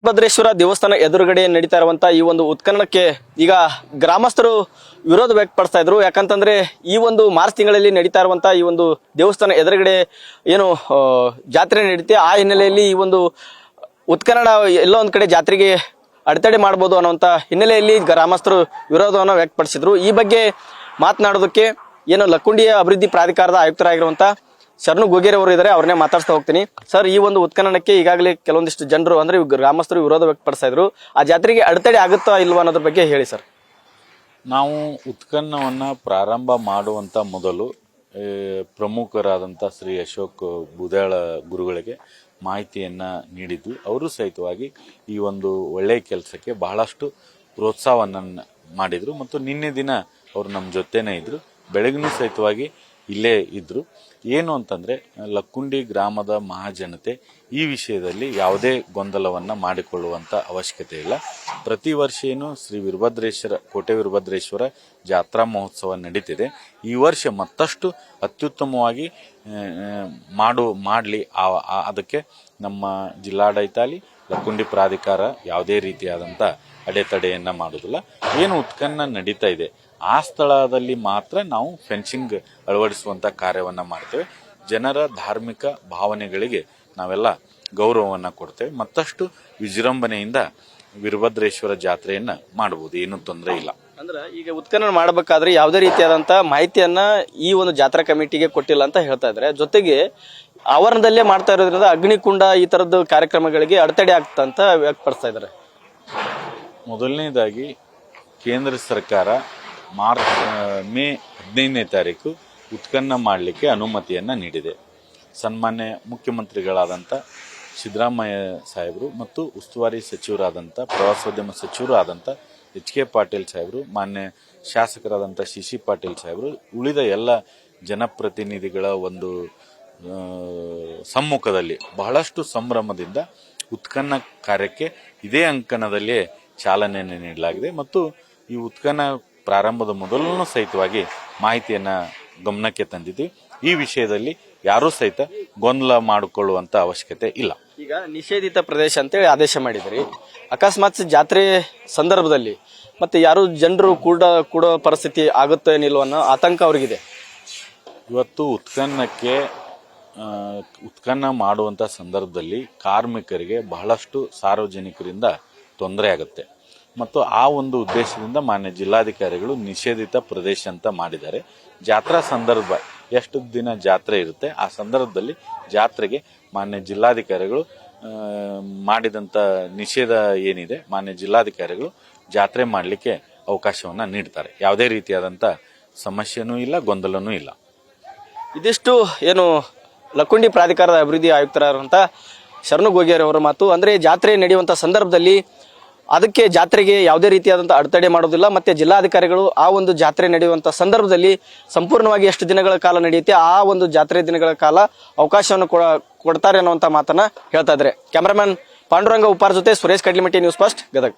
ಭದ್ರೇಶ್ವರ ದೇವಸ್ಥಾನ ಎದುರುಗಡೆ ನಡೀತಾ ಇರುವಂತಹ ಈ ಒಂದು ಉತ್ಖನನಕ್ಕೆ ಈಗ ಗ್ರಾಮಸ್ಥರು ವಿರೋಧ ವ್ಯಕ್ತಪಡಿಸ್ತಾ ಇದ್ರು. ಯಾಕಂತಂದ್ರೆ ಈ ಒಂದು ಮಾರ್ಚ್ ತಿಂಗಳಲ್ಲಿ ನಡೀತಾ ಇರುವಂತಹ ಈ ಒಂದು ದೇವಸ್ಥಾನ ಎದುರುಗಡೆ ಏನು ಜಾತ್ರೆ ನಡೀತೆ, ಆ ಹಿನ್ನೆಲೆಯಲ್ಲಿ ಈ ಒಂದು ಉತ್ಖನನ ಎಲ್ಲೋ ಒಂದ್ ಕಡೆ ಜಾತ್ರೆಗೆ ಅಡೆತಡೆ ಮಾಡಬಹುದು ಅನ್ನುವಂತ ಹಿನ್ನೆಲೆಯಲ್ಲಿ ಗ್ರಾಮಸ್ಥರು ವಿರೋಧವನ್ನು ವ್ಯಕ್ತಪಡಿಸಿದ್ರು. ಈ ಬಗ್ಗೆ ಮಾತನಾಡೋದಕ್ಕೆ ಏನು ಲಕ್ಕುಂಡಿಯ ಅಭಿವೃದ್ಧಿ ಪ್ರಾಧಿಕಾರದ ಆಯುಕ್ತರಾಗಿರುವಂತ ಶರಣು ಗೋಗೇರಿ ಅವರು ಇದ್ದಾರೆ, ಅವ್ರನ್ನೇ ಮಾತಾಡ್ತಾ ಹೋಗ್ತೀನಿ. ಸರ್, ಈ ಒಂದು ಉತ್ಖನನಕ್ಕೆ ಈಗಾಗಲೇ ಕೆಲವೊಂದಿಷ್ಟು ಜನರು ಅಂದ್ರೆ ಗ್ರಾಮಸ್ಥರು ವಿರೋಧ ವ್ಯಕ್ತಪಡಿಸ್ತಾ ಇದ್ರು. ಆ ಜಾತ್ರೆಗೆ ಅಡೆತಡೆ ಆಗುತ್ತಾ ಇಲ್ವಾ ಅನ್ನೋದ್ರ ಬಗ್ಗೆ ಹೇಳಿ ಸರ್. ನಾವು ಉತ್ಖನನವನ್ನ ಪ್ರಾರಂಭ ಮಾಡುವಂತ ಮೊದಲು ಪ್ರಮುಖರಾದಂಥ ಶ್ರೀ ಅಶೋಕ್ ಬುದಾಳ ಗುರುಗಳಿಗೆ ಮಾಹಿತಿಯನ್ನ ನೀಡಿದ್ವಿ. ಅವರು ಸಹಿತವಾಗಿ ಈ ಒಂದು ಒಳ್ಳೆಯ ಕೆಲಸಕ್ಕೆ ಬಹಳಷ್ಟು ಪ್ರೋತ್ಸಾಹವನ್ನ ಮಾಡಿದ್ರು ಮತ್ತು ನಿನ್ನೆ ದಿನ ಅವರು ನಮ್ಮ ಜೊತೆನೇ ಇದ್ರು. ಬೆಳಗಿನೂ ಸಹಿತವಾಗಿ ಇಲ್ಲೇ ಇದ್ರು. ಏನು ಅಂತಂದ್ರೆ ಲಕ್ಕುಂಡಿ ಗ್ರಾಮದ ಮಹಾಜನತೆ ಈ ವಿಷಯದಲ್ಲಿ ಯಾವುದೇ ಗೊಂದಲವನ್ನ ಮಾಡಿಕೊಳ್ಳುವಂತ ಅವಶ್ಯಕತೆ ಇಲ್ಲ. ಪ್ರತಿ ವರ್ಷ ಏನು ಶ್ರೀ ವೀರಭದ್ರೇಶ್ವರ ಕೋಟೆ ವೀರಭದ್ರೇಶ್ವರ ಜಾತ್ರಾ ಮಹೋತ್ಸವ ನಡೀತಿದೆ. ಈ ವರ್ಷ ಮತ್ತಷ್ಟು ಅತ್ಯುತ್ತಮವಾಗಿ ಮಾಡಲಿ. ಅದಕ್ಕೆ ನಮ್ಮ ಜಿಲ್ಲಾಡಳಿತಾಲಿ ಲಕ್ಕುಂಡಿ ಪ್ರಾಧಿಕಾರ ಯಾವುದೇ ರೀತಿಯಾದಂಥ ಅಡೆತಡೆಯನ್ನ ಮಾಡುವುದಿಲ್ಲ. ಏನು ಉತ್ಖನನ ನಡೀತಾ ಇದೆ ಆ ಸ್ಥಳದಲ್ಲಿ ಮಾತ್ರ ನಾವು ಫೆನ್ಸಿಂಗ್ ಅಳವಡಿಸುವಂತ ಕಾರ್ಯವನ್ನ ಮಾಡ್ತೇವೆ. ಜನರ ಧಾರ್ಮಿಕ ಭಾವನೆಗಳಿಗೆ ನಾವೆಲ್ಲ ಗೌರವವನ್ನ ಕೊಡ್ತೇವೆ. ಮತ್ತಷ್ಟು ವಿಜೃಂಭಣೆಯಿಂದ ವೀರಭದ್ರೇಶ್ವರ ಜಾತ್ರೆಯನ್ನ ಮಾಡಬಹುದು, ಏನು ತೊಂದರೆ ಇಲ್ಲ. ಅಂದ್ರೆ ಈಗ ಉತ್ಖನನ ಮಾಡಬೇಕಾದ್ರೆ ಯಾವುದೇ ರೀತಿಯಾದಂತ ಮಾಹಿತಿಯನ್ನ ಈ ಒಂದು ಜಾತ್ರಾ ಕಮಿಟಿಗೆ ಕೊಟ್ಟಿಲ್ಲ ಅಂತ ಹೇಳ್ತಾ ಇದ್ದಾರೆ. ಜೊತೆಗೆ ಆವರಣದಲ್ಲೇ ಮಾಡ್ತಾ ಇರೋದ್ರಿಂದ ಅಗ್ನಿಕುಂಡ ಈ ತರದ ಕಾರ್ಯಕ್ರಮಗಳಿಗೆ ಅಡೆತಡೆ ಆಗ್ತಂತ ವ್ಯಕ್ತಪಡಿಸ್ತಾ ಇದ್ದಾರೆ. ಮೊದಲನೇದಾಗಿ ಕೇಂದ್ರ ಸರ್ಕಾರ ಮೇ 15ನೇ ತಾರೀಕು ಉತ್ಖನನ ಮಾಡಲಿಕ್ಕೆ ಅನುಮತಿಯನ್ನ ನೀಡಿದೆ. ಸನ್ಮಾನ್ಯ ಮುಖ್ಯಮಂತ್ರಿಗಳಾದಂಥ ಸಿದ್ದರಾಮಯ್ಯ ಸಾಹೇಬರು ಮತ್ತು ಉಸ್ತುವಾರಿ ಸಚಿವರಾದಂಥ ಪ್ರವಾಸೋದ್ಯಮ ಸಚಿವರು ಆದಂಥ ಎಚ್.ಕೆ. ಪಾಟೀಲ್ ಸಾಹೇಬರು, ಮಾನ್ಯ ಶಾಸಕರಾದಂಥ ಸಿ ಪಾಟೀಲ್ ಸಾಹೇಬರು, ಉಳಿದ ಎಲ್ಲ ಜನಪ್ರತಿನಿಧಿಗಳ ಒಂದು ಸಮ್ಮುಖದಲ್ಲಿ ಬಹಳಷ್ಟು ಸಂಭ್ರಮದಿಂದ ಉತ್ಖನನ ಕಾರ್ಯಕ್ಕೆ ಇದೇ ಅಂಕಣದಲ್ಲಿ ಚಾಲನೆಯನ್ನು ನೀಡಲಾಗಿದೆ. ಮತ್ತು ಈ ಉತ್ಖನನ ಪ್ರಾರಂಭದ ಮೊದಲೂ ಸಹಿತವಾಗಿ ಮಾಹಿತಿಯನ್ನ ಗಮನಕ್ಕೆ ತಂದಿದ್ವಿ. ಈ ವಿಷಯದಲ್ಲಿ ಯಾರೂ ಸಹಿತ ಗೊಂದಲ ಮಾಡಿಕೊಳ್ಳುವಂತ ಅವಶ್ಯಕತೆ ಇಲ್ಲ. ಈಗ ನಿಷೇಧಿತ ಪ್ರದೇಶ ಅಂತೇಳಿ ಆದೇಶ ಮಾಡಿದ್ರಿ. ಅಕಸ್ಮಾತ್ ಜಾತ್ರೆ ಸಂದರ್ಭದಲ್ಲಿ ಮತ್ತೆ ಯಾರು ಜನರು ಕೂಡೋ ಪರಿಸ್ಥಿತಿ ಆಗುತ್ತೋ ಏನಿಲ್ವೋ ಅನ್ನೋ ಆತಂಕ ಅವ್ರಿಗಿದೆ. ಇವತ್ತು ಉತ್ಖನನ ಮಾಡುವಂತ ಸಂದರ್ಭದಲ್ಲಿ ಕಾರ್ಮಿಕರಿಗೆ ಬಹಳಷ್ಟು ಸಾರ್ವಜನಿಕರಿಂದ ತೊಂದರೆ ಆಗುತ್ತೆ ಮತ್ತು ಆ ಒಂದು ಉದ್ದೇಶದಿಂದ ಮಾನ್ಯ ಜಿಲ್ಲಾಧಿಕಾರಿಗಳು ನಿಷೇಧಿತ ಪ್ರದೇಶ ಅಂತ ಮಾಡಿದ್ದಾರೆ. ಜಾತ್ರಾ ಸಂದರ್ಭ ಎಷ್ಟು ದಿನ ಜಾತ್ರೆ ಇರುತ್ತೆ ಆ ಸಂದರ್ಭದಲ್ಲಿ ಜಾತ್ರೆಗೆ ಮಾನ್ಯ ಜಿಲ್ಲಾಧಿಕಾರಿಗಳು ಮಾಡಿದಂತ ನಿಷೇಧ ಏನಿದೆ ಮಾನ್ಯ ಜಿಲ್ಲಾಧಿಕಾರಿಗಳು ಜಾತ್ರೆ ಮಾಡಲಿಕ್ಕೆ ಅವಕಾಶವನ್ನ ನೀಡ್ತಾರೆ. ಯಾವುದೇ ರೀತಿಯಾದಂತ ಸಮಸ್ಯೆನೂ ಇಲ್ಲ, ಗೊಂದಲನೂ ಇಲ್ಲ. ಇದಿಷ್ಟು ಏನು ಲಕ್ಕುಂಡಿ ಪ್ರಾಧಿಕಾರದ ಅಭಿವೃದ್ಧಿ ಆಯುಕ್ತರಾದಂಥ ಶರಣು ಗೋಗೇರಿ ಅವರ ಮಾತು. ಅಂದ್ರೆ ಜಾತ್ರೆ ನಡೆಯುವಂತ ಸಂದರ್ಭದಲ್ಲಿ ಅದಕ್ಕೆ ಜಾತ್ರೆಗೆ ಯಾವುದೇ ರೀತಿಯಾದಂಥ ಅಡೆತಡೆ ಮಾಡೋದಿಲ್ಲ. ಮತ್ತೆ ಜಿಲ್ಲಾಧಿಕಾರಿಗಳು ಆ ಒಂದು ಜಾತ್ರೆ ನಡೆಯುವಂತ ಸಂದರ್ಭದಲ್ಲಿ ಸಂಪೂರ್ಣವಾಗಿ ಎಷ್ಟು ದಿನಗಳ ಕಾಲ ನಡೆಯುತ್ತೆ ಆ ಒಂದು ಜಾತ್ರೆ ದಿನಗಳ ಕಾಲ ಅವಕಾಶವನ್ನು ಕೊಡ್ತಾರೆ ಅನ್ನುವಂಥ ಮಾತನ್ನ ಹೇಳ್ತಾ ಇದ್ದಾರೆ. ಕ್ಯಾಮರಾಮನ್ ಪಾಂಡುರಂಗ ಉಪ್ಪಾರ್ ಜೊತೆ ಸುರೇಶ್ ಕಡ್ಲಿಮಟ್ಟಿ, ನ್ಯೂಸ್ ಫಸ್ಟ್, ಗದಗ.